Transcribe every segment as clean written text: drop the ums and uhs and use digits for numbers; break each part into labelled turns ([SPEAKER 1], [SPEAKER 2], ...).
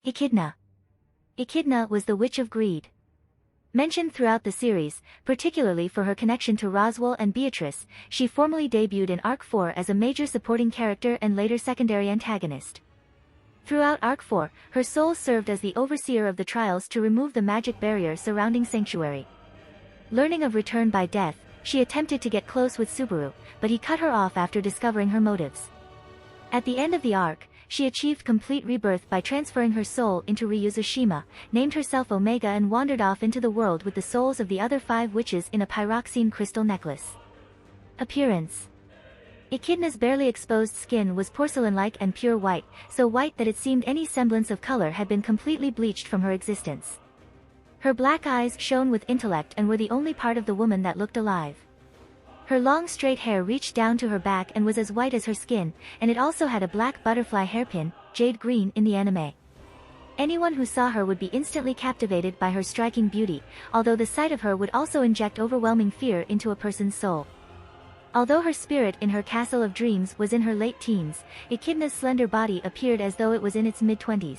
[SPEAKER 1] Echidna. Echidna was the Witch of Greed. Mentioned throughout the series, particularly for her connection to Roswell and Beatrice, she formally debuted in Arc 4 as a major supporting character and later secondary antagonist. Throughout Arc 4, her soul served as the overseer of the trials to remove the magic barrier surrounding Sanctuary. Learning of return by death, she attempted to get close with Subaru, but he cut her off after discovering her motives. At the end of the arc, she achieved complete rebirth by transferring her soul into Ryu's Oshima, named herself Omega and wandered off into the world with the souls of the other 5 witches in a pyroxene crystal necklace. Appearance. Echidna's barely exposed skin was porcelain-like and pure white, so white that it seemed any semblance of color had been completely bleached from her existence. Her black eyes shone with intellect and were the only part of the woman that looked alive. Her long straight hair reached down to her back and was as white as her skin, and it also had a black butterfly hairpin, jade green in the anime. Anyone who saw her would be instantly captivated by her striking beauty, although the sight of her would also inject overwhelming fear into a person's soul. Although her spirit in her castle of dreams was in her late teens, Echidna's slender body appeared as though it was in its mid-20s.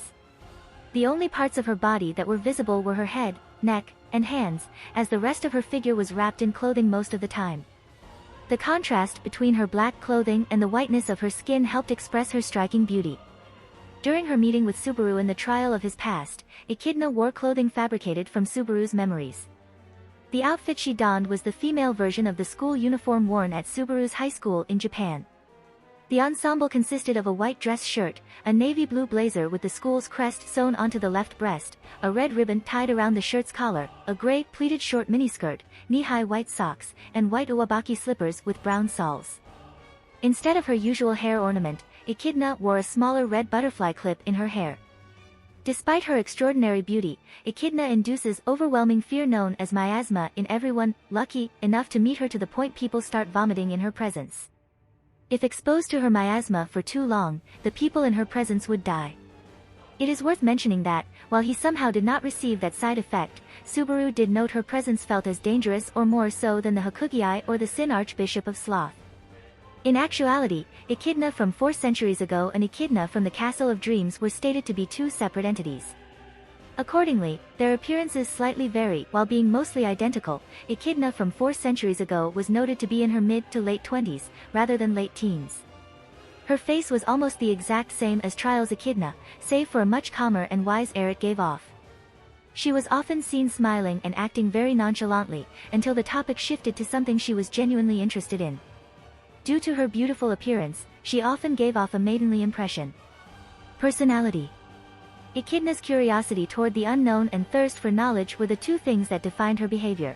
[SPEAKER 1] The only parts of her body that were visible were her head, neck, and hands, as the rest of her figure was wrapped in clothing most of the time. The contrast between her black clothing and the whiteness of her skin helped express her striking beauty. During her meeting with Subaru in the trial of his past, Echidna wore clothing fabricated from Subaru's memories. The outfit she donned was the female version of the school uniform worn at Subaru's high school in Japan. The ensemble consisted of a white dress shirt, a navy blue blazer with the school's crest sewn onto the left breast, a red ribbon tied around the shirt's collar, a gray pleated short miniskirt, knee-high white socks, and white uwabaki slippers with brown soles. Instead of her usual hair ornament, Echidna wore a smaller red butterfly clip in her hair. Despite her extraordinary beauty, Echidna induces overwhelming fear known as miasma in everyone lucky enough to meet her to the point people start vomiting in her presence. If exposed to her miasma for too long, the people in her presence would die. It is worth mentioning that, while he somehow did not receive that side effect, Subaru did note her presence felt as dangerous or more so than the Hakugi or the Sin Archbishop of Sloth. In actuality, Echidna from 4 centuries ago and Echidna from the Castle of Dreams were stated to be 2 separate entities. Accordingly, their appearances slightly vary. While being mostly identical, Echidna from 4 centuries ago was noted to be in her mid to late 20s, rather than late teens. Her face was almost the exact same as Trial's Echidna, save for a much calmer and wise air it gave off. She was often seen smiling and acting very nonchalantly, until the topic shifted to something she was genuinely interested in. Due to her beautiful appearance, she often gave off a maidenly impression. Personality. Echidna's curiosity toward the unknown and thirst for knowledge were the 2 things that defined her behavior.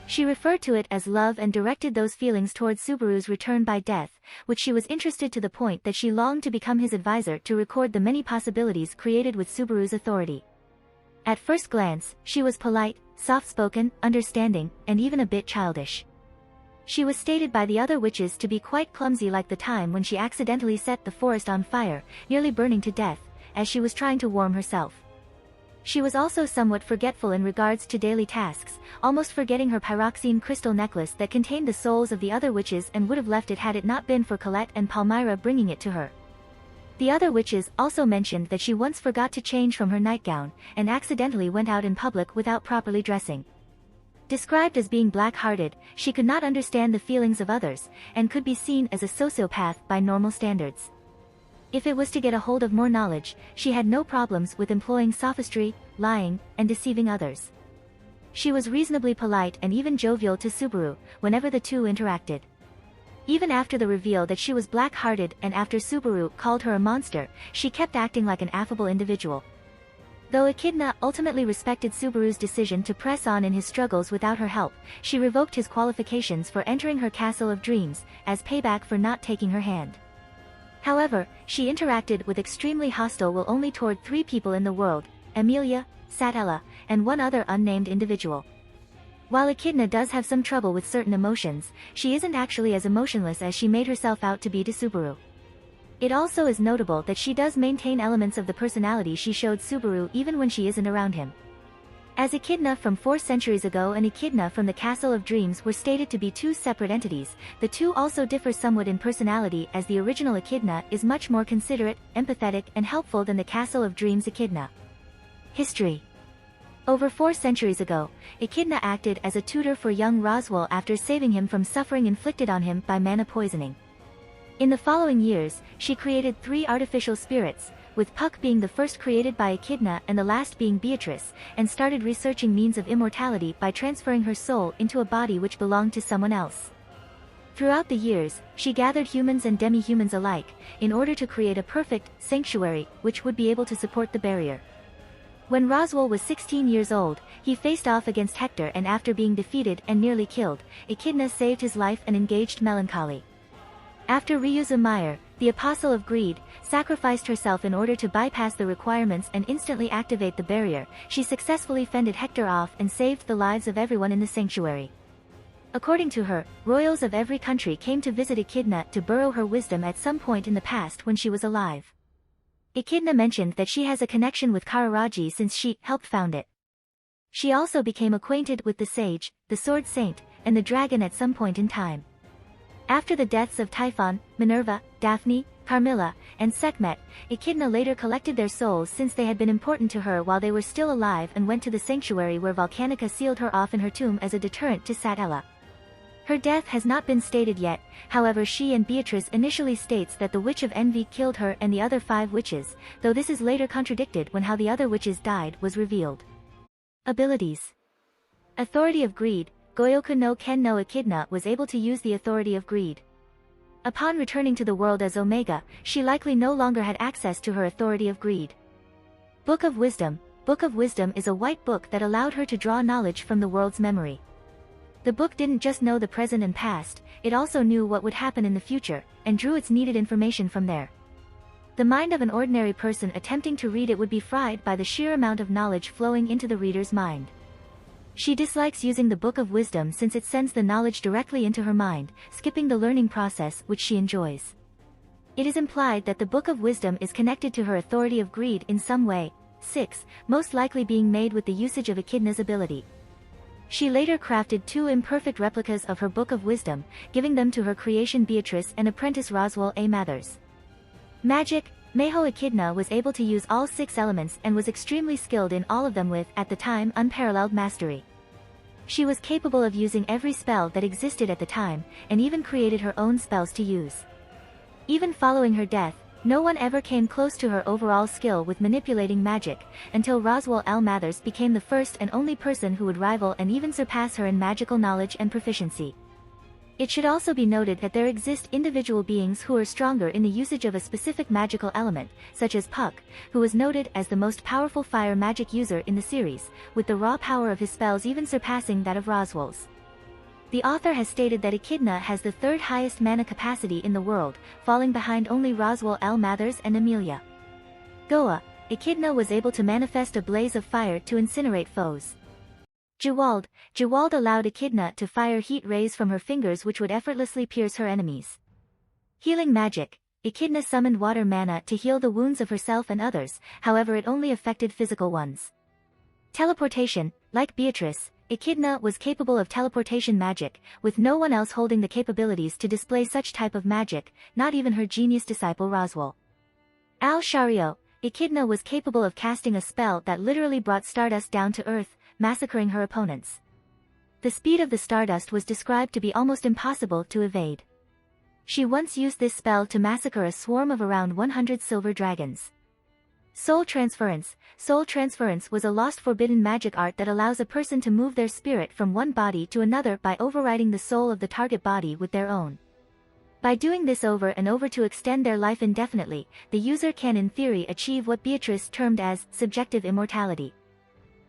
[SPEAKER 1] She referred to it as love and directed those feelings towards Subaru's return by death, which she was interested to the point that she longed to become his advisor to record the many possibilities created with Subaru's authority. At first glance, she was polite, soft-spoken, understanding, and even a bit childish. She was stated by the other witches to be quite clumsy, like the time when she accidentally set the forest on fire, nearly burning to death, as she was trying to warm herself. She was also somewhat forgetful in regards to daily tasks, almost forgetting her pyroxene crystal necklace that contained the souls of the other witches and would have left it had it not been for Colette and Palmyra bringing it to her. The other witches also mentioned that she once forgot to change from her nightgown, and accidentally went out in public without properly dressing. Described as being black-hearted, she could not understand the feelings of others, and could be seen as a sociopath by normal standards. If it was to get a hold of more knowledge, she had no problems with employing sophistry, lying, and deceiving others. She was reasonably polite and even jovial to Subaru, whenever the 2 interacted. Even after the reveal that she was black-hearted and after Subaru called her a monster, she kept acting like an affable individual. Though Echidna ultimately respected Subaru's decision to press on in his struggles without her help, she revoked his qualifications for entering her Castle of Dreams, as payback for not taking her hand. However, she interacted with extremely hostile will only toward 3 people in the world, Amelia, Satella, and 1 other unnamed individual. While Echidna does have some trouble with certain emotions, she isn't actually as emotionless as she made herself out to be to Subaru. It also is notable that she does maintain elements of the personality she showed Subaru even when she isn't around him. As Echidna from 4 centuries ago and Echidna from the Castle of Dreams were stated to be two separate entities, the two also differ somewhat in personality, as the original Echidna is much more considerate, empathetic and helpful than the Castle of Dreams Echidna. History. Over 4 centuries ago, Echidna acted as a tutor for young Roswell after saving him from suffering inflicted on him by mana poisoning. In the following years, she created 3 artificial spirits, with Puck being the first created by Echidna and the last being Beatrice, and started researching means of immortality by transferring her soul into a body which belonged to someone else. Throughout the years, she gathered humans and demi-humans alike, in order to create a perfect sanctuary, which would be able to support the barrier. When Roswell was 16 years old, he faced off against Hector, and after being defeated and nearly killed, Echidna saved his life and engaged Melancholy. After Ryuza Meyer, the Apostle of Greed, sacrificed herself in order to bypass the requirements and instantly activate the barrier, she successfully fended Hector off and saved the lives of everyone in the sanctuary. According to her, royals of every country came to visit Echidna to borrow her wisdom at some point in the past when she was alive. Echidna mentioned that she has a connection with Kararaji since she helped found it. She also became acquainted with the Sage, the Sword Saint, and the Dragon at some point in time. After the deaths of Typhon, Minerva, Daphne, Carmilla, and Sekhmet, Echidna later collected their souls since they had been important to her while they were still alive, and went to the sanctuary where Volcanica sealed her off in her tomb as a deterrent to Satella. Her death has not been stated yet, however she and Beatrice initially states that the Witch of Envy killed her and the other 5 witches, though this is later contradicted when how the other witches died was revealed. Abilities. Authority of Greed. Goyoku no Ken no Echidna was able to use the authority of greed. Upon returning to the world as Omega, she likely no longer had access to her authority of greed. Book of Wisdom. Book of Wisdom is a white book that allowed her to draw knowledge from the world's memory. The book didn't just know the present and past, it also knew what would happen in the future, and drew its needed information from there. The mind of an ordinary person attempting to read it would be fried by the sheer amount of knowledge flowing into the reader's mind. She dislikes using the Book of Wisdom since it sends the knowledge directly into her mind, skipping the learning process which she enjoys. It is implied that the Book of Wisdom is connected to her authority of greed in some way. 6, most likely being made with the usage of Echidna's ability. She later crafted 2 imperfect replicas of her Book of Wisdom, giving them to her creation Beatrice and apprentice Roswell A. Mathers. Magic. Meiho Echidna was able to use all 6 elements and was extremely skilled in all of them with, at the time, unparalleled mastery. She was capable of using every spell that existed at the time, and even created her own spells to use. Even following her death, no one ever came close to her overall skill with manipulating magic, until Roswell L. Mathers became the first and only person who would rival and even surpass her in magical knowledge and proficiency. It should also be noted that there exist individual beings who are stronger in the usage of a specific magical element, such as Puck, who was noted as the most powerful fire magic user in the series, with the raw power of his spells even surpassing that of Roswell's. The author has stated that Echidna has the 3rd highest mana capacity in the world, falling behind only Roswell L. Mathers and Amelia. Goa. Echidna was able to manifest a blaze of fire to incinerate foes. Jewald allowed Echidna to fire heat rays from her fingers which would effortlessly pierce her enemies. Healing magic. Echidna summoned water mana to heal the wounds of herself and others, however it only affected physical ones. Teleportation. Like Beatrice, Echidna was capable of teleportation magic, with no one else holding the capabilities to display such type of magic, not even her genius disciple Roswell. Al Shario. Echidna was capable of casting a spell that literally brought Stardust down to Earth, massacring her opponents. The speed of the Stardust was described to be almost impossible to evade. She once used this spell to massacre a swarm of around 100 silver dragons. Soul Transference. Soul Transference was a lost forbidden magic art that allows a person to move their spirit from one body to another by overriding the soul of the target body with their own. By doing this over and over to extend their life indefinitely, the user can in theory achieve what Beatrice termed as subjective immortality.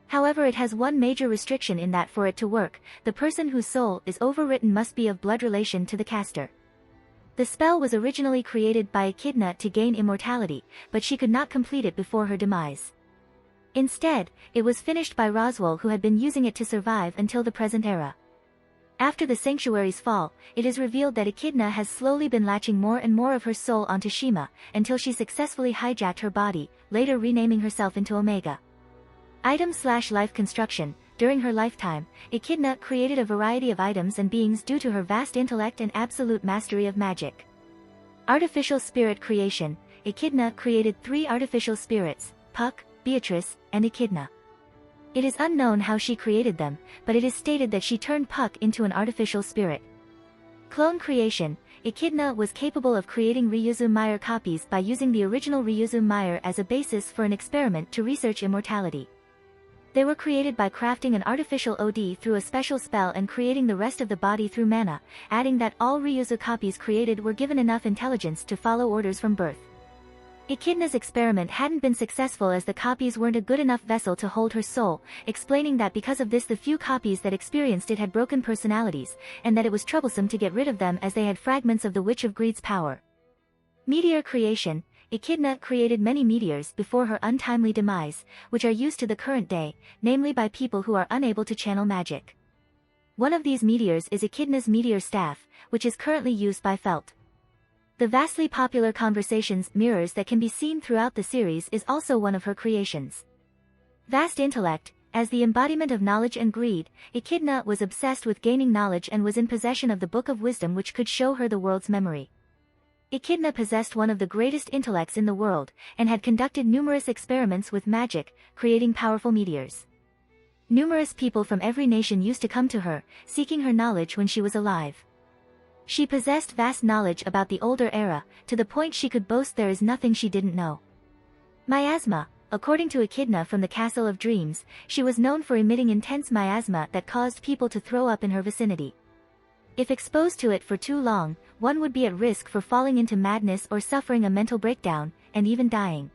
[SPEAKER 1] However, it has one major restriction in that for it to work, the person whose soul is overwritten must be of blood relation to the caster. The spell was originally created by Echidna to gain immortality, but she could not complete it before her demise. Instead, it was finished by Roswell, who had been using it to survive until the present era. After the sanctuary's fall, it is revealed that Echidna has slowly been latching more and more of her soul onto Shima, until she successfully hijacked her body, later renaming herself into Omega. Item/life construction. During her lifetime, Echidna created a variety of items and beings due to her vast intellect and absolute mastery of magic. Artificial spirit creation. Echidna created 3 artificial spirits, Puck, Beatrice, and Echidna. It is unknown how she created them, but it is stated that she turned Puck into an artificial spirit. Clone creation. Echidna was capable of creating Ryuzu Meyer copies by using the original Ryuzu Meyer as a basis for an experiment to research immortality. They were created by crafting an artificial OD through a special spell and creating the rest of the body through mana, adding that all Ryuzu copies created were given enough intelligence to follow orders from birth. Echidna's experiment hadn't been successful as the copies weren't a good enough vessel to hold her soul, explaining that because of this the few copies that experienced it had broken personalities, and that it was troublesome to get rid of them as they had fragments of the Witch of Greed's power. Meteor creation. Echidna created many meteors before her untimely demise, which are used to the current day, namely by people who are unable to channel magic. One of these meteors is Echidna's meteor staff, which is currently used by Felt. The vastly popular conversations mirrors that can be seen throughout the series is also one of her creations. Vast intellect. As the embodiment of knowledge and greed, Echidna was obsessed with gaining knowledge and was in possession of the Book of Wisdom which could show her the world's memory. Echidna possessed one of the greatest intellects in the world, and had conducted numerous experiments with magic, creating powerful meteors. Numerous people from every nation used to come to her, seeking her knowledge when she was alive. She possessed vast knowledge about the older era, to the point she could boast there is nothing she didn't know. Miasma. According to Echidna from the Castle of Dreams, she was known for emitting intense miasma that caused people to throw up in her vicinity. If exposed to it for too long, one would be at risk for falling into madness or suffering a mental breakdown, and even dying.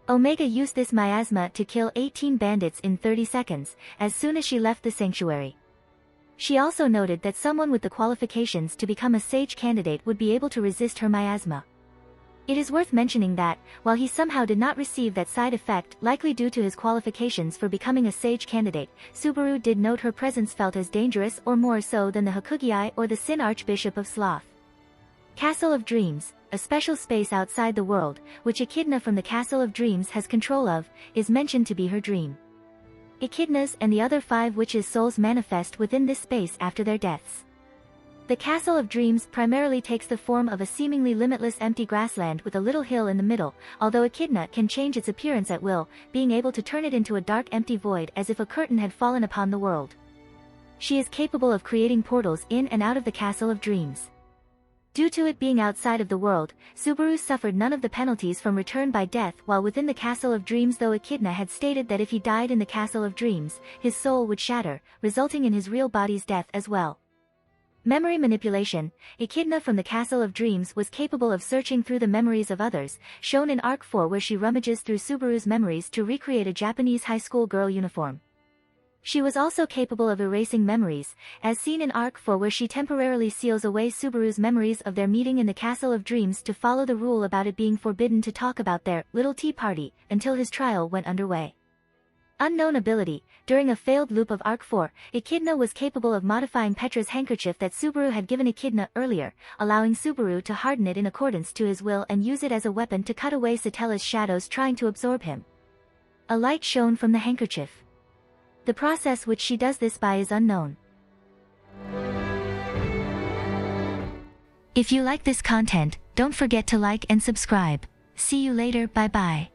[SPEAKER 1] Omega used this miasma to kill 18 bandits in 30 seconds, as soon as she left the sanctuary. She also noted that someone with the qualifications to become a sage candidate would be able to resist her miasma. It is worth mentioning that, while he somehow did not receive that side effect likely due to his qualifications for becoming a sage candidate, Subaru did note her presence felt as dangerous or more so than the Hakugiai or the Sin Archbishop of Sloth. Castle of Dreams, a special space outside the world, which Echidna from the Castle of Dreams has control of, is mentioned to be her dream. Echidna's and the other 5 witches' souls manifest within this space after their deaths. The Castle of Dreams primarily takes the form of a seemingly limitless empty grassland with a little hill in the middle, although Echidna can change its appearance at will, being able to turn it into a dark empty void as if a curtain had fallen upon the world. She is capable of creating portals in and out of the Castle of Dreams. Due to it being outside of the world, Subaru suffered none of the penalties from return by death while within the Castle of Dreams, though Echidna had stated that if he died in the Castle of Dreams, his soul would shatter, resulting in his real body's death as well. Memory manipulation. Echidna from the Castle of Dreams was capable of searching through the memories of others, shown in Arc 4 where she rummages through Subaru's memories to recreate a Japanese high school girl uniform. She was also capable of erasing memories, as seen in Arc 4 where she temporarily seals away Subaru's memories of their meeting in the Castle of Dreams to follow the rule about it being forbidden to talk about their little tea party until his trial went underway. Unknown ability. During a failed loop of Arc 4, Echidna was capable of modifying Petra's handkerchief that Subaru had given Echidna earlier, allowing Subaru to harden it in accordance to his will and use it as a weapon to cut away Satella's shadows trying to absorb him. A light shone from the handkerchief. The process which she does this by is unknown. If you like this content, don't forget to like and subscribe. See you later, bye bye.